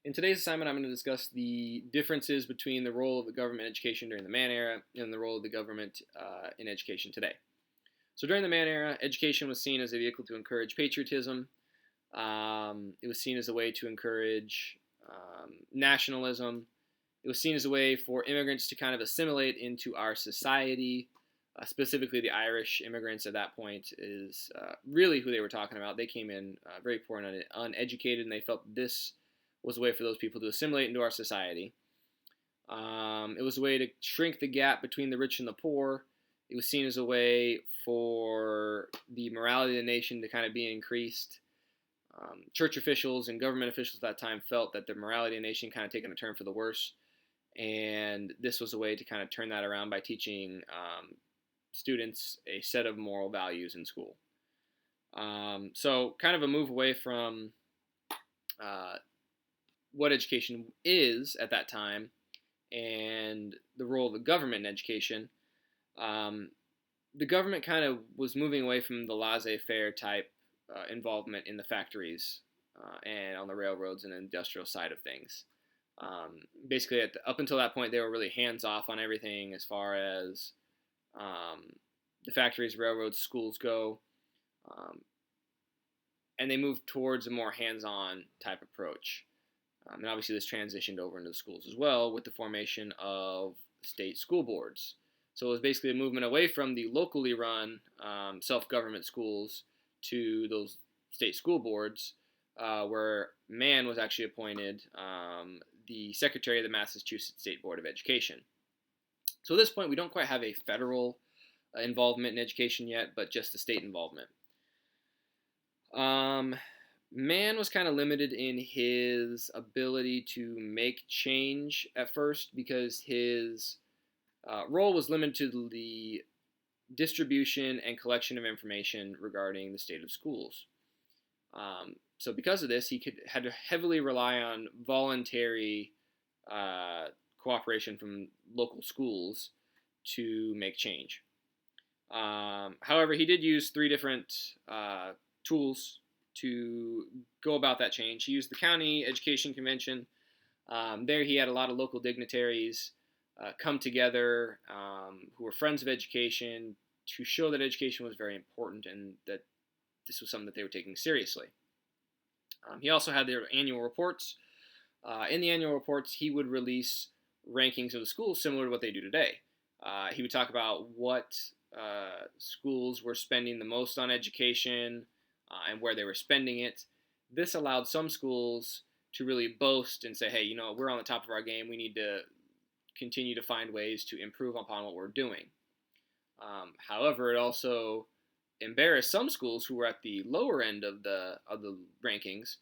In today's assignment, I'm going to discuss the differences between the role of the government in education during the Mann era and the role of the government in education today. So during the Mann era, education was seen as a vehicle to encourage patriotism. It was seen as a way to encourage nationalism. It was seen as a way for immigrants to kind of assimilate into our society. Specifically, the Irish immigrants at that point is really who they were talking about. They came in very poor and uneducated, and they felt this was a way for those people to assimilate into our society. It was a way to shrink the gap between the rich and the poor. It was seen as a way for the morality of the nation to kind of be increased. Church officials and government officials at that time felt that the morality of the nation kind of taken a turn for the worse, and this was a way to kind of turn that around by teaching students a set of moral values in school. So kind of a move away from what education is at that time and the role of the government in education. The government kind of was moving away from the laissez-faire type involvement in the factories and on the railroads and industrial side of things. Basically, up until that point, they were really hands-off on everything as far as the factories, railroads, schools go. And they moved towards a more hands-on type approach. And obviously this transitioned over into the schools as well with the formation of state school boards. So it was basically a movement away from the locally run self-government schools to those state school boards, where Mann was actually appointed the secretary of the Massachusetts State Board of Education. So at this point, we don't quite have a federal involvement in education yet, but just the state involvement. Mann was kind of limited in his ability to make change at first because his role was limited to the distribution and collection of information regarding the state of schools. So because of this, he had to heavily rely on voluntary cooperation from local schools to make change. However, he did use three different tools to go about that change. He used the County Education Convention. There he had a lot of local dignitaries come together who were friends of education to show that education was very important and that this was something that they were taking seriously. He also had their annual reports. In the annual reports, he would release rankings of the schools similar to what they do today. He would talk about what schools were spending the most on education and where they were spending it. This allowed some schools to really boast and say, hey, you know, we're on the top of our game. We need to continue to find ways to improve upon what we're doing. However, it also embarrassed some schools who were at the lower end of the rankings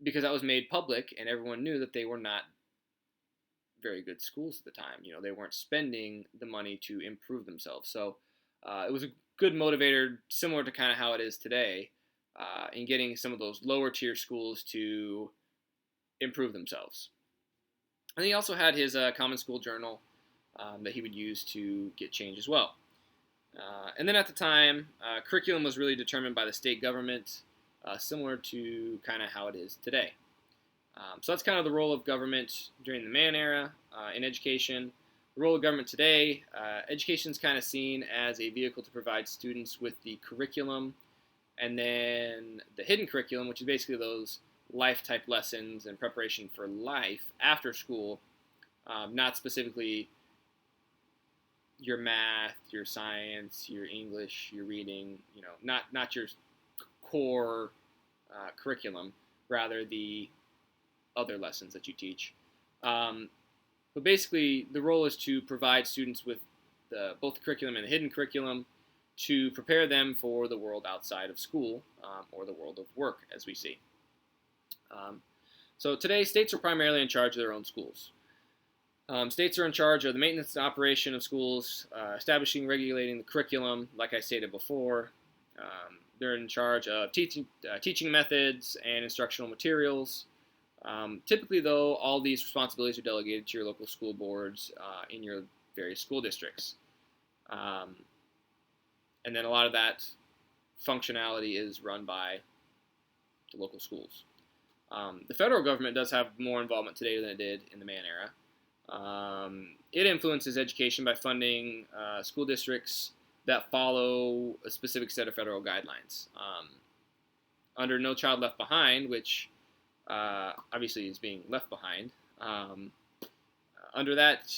because that was made public and everyone knew that they were not very good schools at the time. You know, they weren't spending the money to improve themselves. So it was a good motivator, similar to kind of how it is today, in getting some of those lower tier schools to improve themselves. And he also had his Common School Journal that he would use to get change as well. And then at the time, curriculum was really determined by the state government, similar to kind of how it is today. So that's kind of the role of government during the Mann era in education. The role of government today, education is kind of seen as a vehicle to provide students with the curriculum and then the hidden curriculum, which is basically those life-type lessons and preparation for life after school, not specifically your math, your science, your English, your reading, you know, not your core curriculum, rather the other lessons that you teach. But basically, the role is to provide students with both the curriculum and the hidden curriculum to prepare them for the world outside of school or the world of work, as we see. So today, states are primarily in charge of their own schools. States are in charge of the maintenance and operation of schools, establishing, regulating the curriculum, like I stated before. They're in charge of teaching methods and instructional materials. Typically, though, all these responsibilities are delegated to your local school boards in your various school districts. And then a lot of that functionality is run by the local schools. The federal government does have more involvement today than it did in the Mann era. It influences education by funding school districts that follow a specific set of federal guidelines. Under No Child Left Behind, which obviously is being left behind, under that,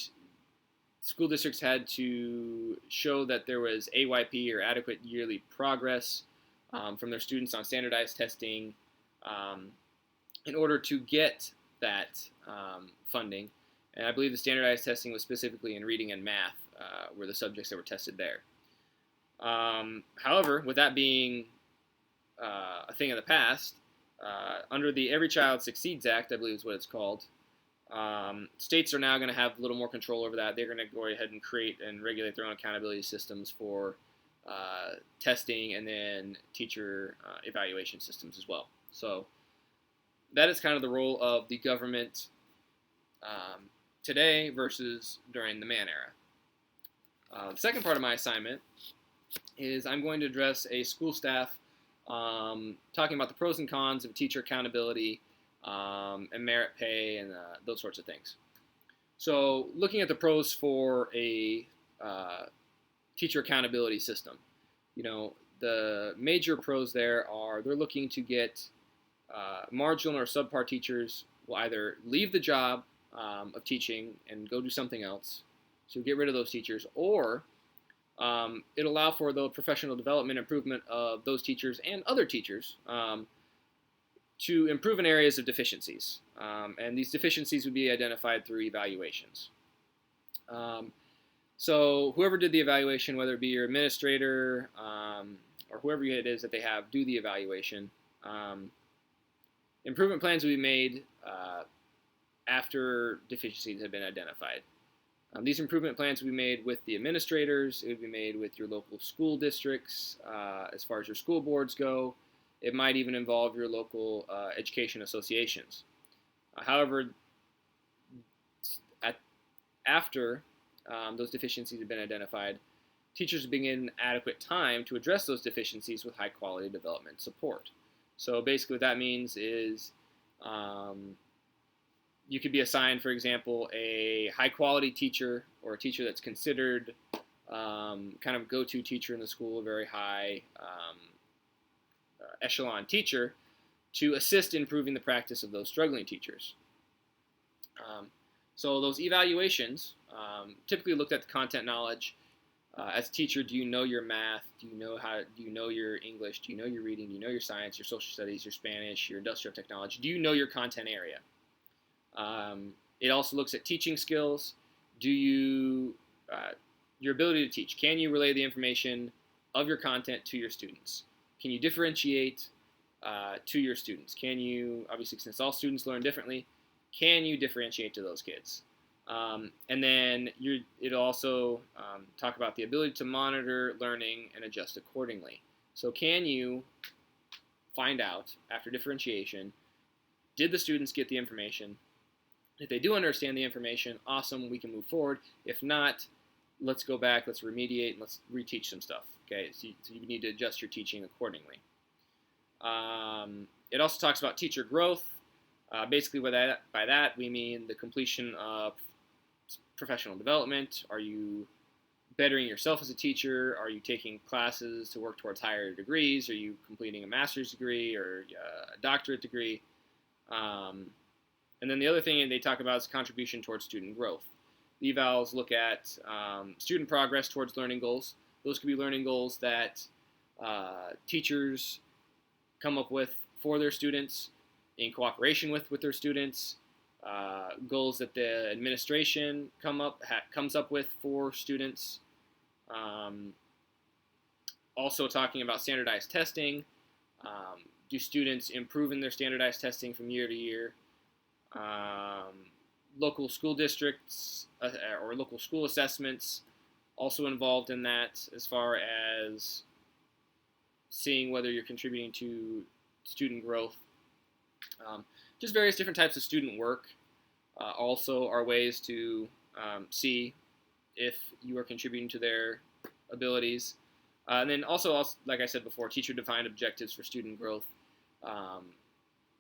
school districts had to show that there was AYP, or adequate yearly progress, from their students on standardized testing in order to get that funding. And I believe the standardized testing was specifically in reading and math, were the subjects that were tested there. However, with that being a thing of the past, under the Every Child Succeeds Act, I believe is what it's called, states are now going to have a little more control over that. They're going to go ahead and create and regulate their own accountability systems for testing, and then teacher evaluation systems as well. So that is kind of the role of the government today versus during the Mann era. The second part of my assignment is I'm going to address a school staff talking about the pros and cons of teacher accountability and merit pay and those sorts of things. So looking at the pros for a teacher accountability system, the major pros there are they're looking to get marginal or subpar teachers will either leave the job of teaching and go do something else, so get rid of those teachers, or it'll allow for the professional development improvement of those teachers and other teachers to improve in areas of deficiencies. And these deficiencies would be identified through evaluations. So whoever did the evaluation, whether it be your administrator or whoever it is that they have do the evaluation, improvement plans will be made after deficiencies have been identified. These improvement plans will be made with the administrators. It would be made with your local school districts as far as your school boards go. It might even involve your local education associations. However, after those deficiencies have been identified, teachers begin adequate time to address those deficiencies with high-quality development support. So basically what that means is you could be assigned, for example, a high-quality teacher, or a teacher that's considered kind of go-to teacher in the school, a very high echelon teacher, to assist in improving the practice of those struggling teachers. So those evaluations typically looked at the content knowledge. As a teacher, do you know your math? Do you know your English? Do you know your reading? Do you know your science, your social studies, your Spanish, your industrial technology? Do you know your content area? It also looks at teaching skills. Do you your ability to teach? Can you relay the information of your content to your students? Can you differentiate to your students? Can you, obviously, since all students learn differently, can you differentiate to those kids? And then it'll also talk about the ability to monitor learning and adjust accordingly. So can you find out, after differentiation, did the students get the information? If they do understand the information, awesome, we can move forward. If not, let's go back, let's remediate, and let's reteach some stuff. Okay, so you need to adjust your teaching accordingly. It also talks about teacher growth. Basically, by that, we mean the completion of professional development. Are you bettering yourself as a teacher? Are you taking classes to work towards higher degrees? Are you completing a master's degree or a doctorate degree? And then the other thing they talk about is contribution towards student growth. The evals look at student progress towards learning goals. Those could be learning goals that teachers come up with for their students in cooperation with their students, goals that the administration comes up with for students. Also talking about standardized testing. Do students improve in their standardized testing from year to year? Local school districts or local school assessments also involved in that, as far as seeing whether you're contributing to student growth. Just various different types of student work also are ways to see if you are contributing to their abilities. And then also, like I said before, teacher-defined objectives for student growth.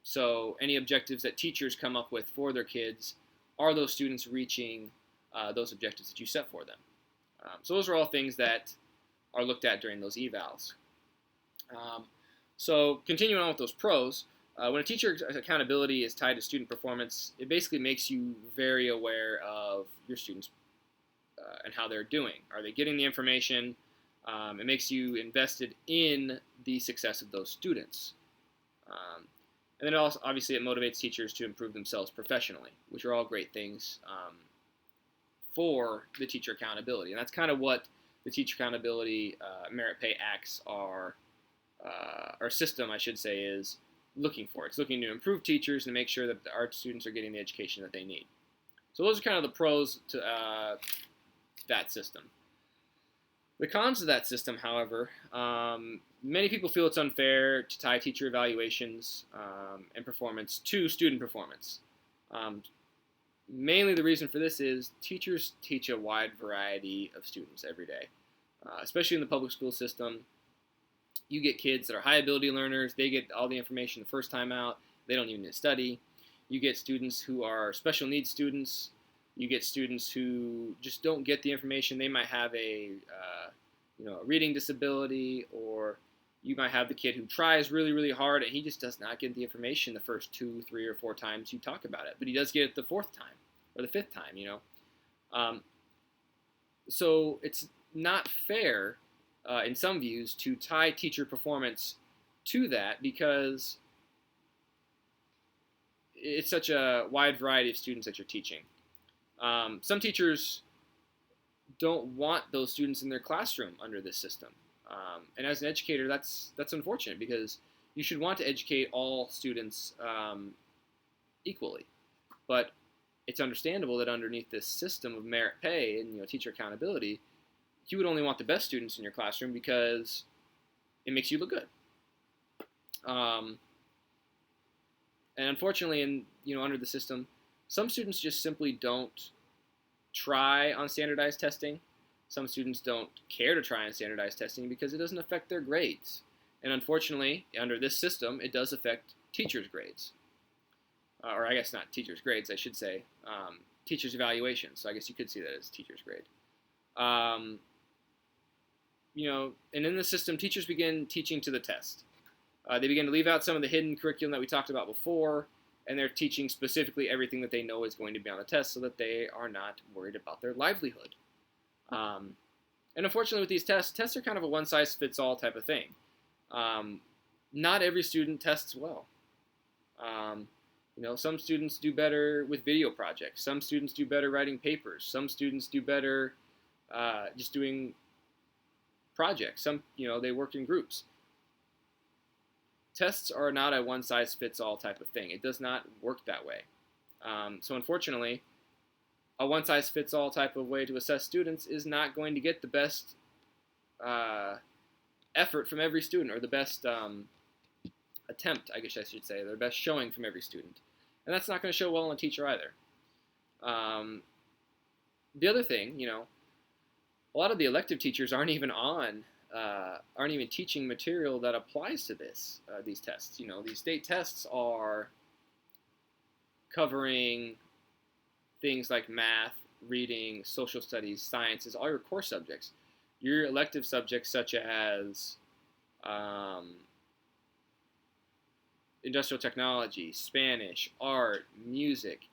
So any objectives that teachers come up with for their kids, are those students reaching those objectives that you set for them? So those are all things that are looked at during those evals. So continuing on with those pros, when a teacher's accountability is tied to student performance, it basically makes you very aware of your students and how they're doing. Are they getting the information? It makes you invested in the success of those students. And then also, obviously, it motivates teachers to improve themselves professionally, which are all great things for the teacher accountability. And that's kind of what the teacher accountability merit pay acts are, our system, I should say, is looking for. It's looking to improve teachers and make sure that our students are getting the education that they need. So those are kind of the pros to that system. The cons of that system, however, many people feel it's unfair to tie teacher evaluations and performance to student performance. Mainly the reason for this is teachers teach a wide variety of students every day, especially in the public school system. You get kids that are high ability learners. They get all the information the first time out. They don't even need to study. You get students who are special needs students. You get students who just don't get the information. They might have a reading disability, or you might have the kid who tries really, really hard and he just does not get the information the first 2, 3, or 4 times you talk about it, but he does get it the 4th time or the 5th time. So it's not fair in some views to tie teacher performance to that, because it's such a wide variety of students that you're teaching. Some teachers don't want those students in their classroom under this system. And as an educator, that's unfortunate, because you should want to educate all students equally. But it's understandable that underneath this system of merit pay and teacher accountability, you would only want the best students in your classroom because it makes you look good. And unfortunately, under the system, some students just simply don't try on standardized testing. Some students don't care to try on standardized testing because it doesn't affect their grades. And unfortunately, under this system, it does affect teachers' grades. Or I guess not teachers' grades, I should say. Teachers' evaluations. So I guess you could see that as teachers' grade. And in the system, teachers begin teaching to the test. They begin to leave out some of the hidden curriculum that we talked about before, and they're teaching specifically everything that they know is going to be on the test so that they are not worried about their livelihood. And unfortunately with these tests are kind of a one-size-fits-all type of thing. Not every student tests well. Some students do better with video projects. Some students do better writing papers. Some students do better just doing projects. Some, they work in groups. Tests are not a one-size-fits-all type of thing. It does not work that way. So unfortunately, a one-size-fits-all type of way to assess students is not going to get the best effort from every student, or the best attempt, I guess I should say, their best showing from every student. And that's not going to show well in a teacher either. The other thing, a lot of the elective teachers aren't even teaching material that applies to these tests. These state tests are covering things like math, reading, social studies, sciences, all your core subjects. Your elective subjects such as industrial technology, Spanish, art, music,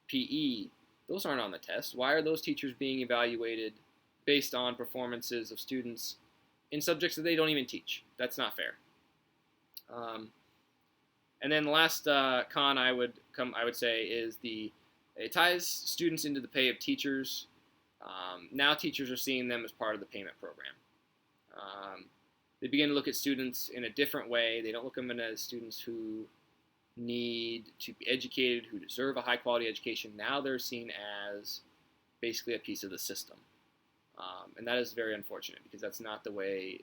PE, those aren't on the test. Why are those teachers being evaluated based on performances of students in subjects that they don't even teach? That's not fair. And then the last con I would say is it ties students into the pay of teachers. Now teachers are seeing them as part of the payment program. They begin to look at students in a different way. They don't look at them as students who need to be educated, who deserve a high-quality education. Now they're seen as basically a piece of the system. And that is very unfortunate, because that's not the way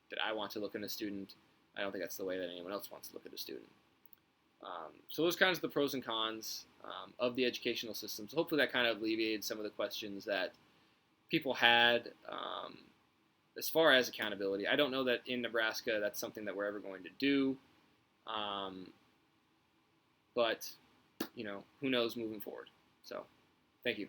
that I want to look at a student. I don't think that's the way that anyone else wants to look at a student. So those kinds of the pros and cons of the educational systems. Hopefully that kind of alleviated some of the questions that people had as far as accountability. I don't know that in Nebraska that's something that we're ever going to do. Um, but who knows moving forward. So, thank you.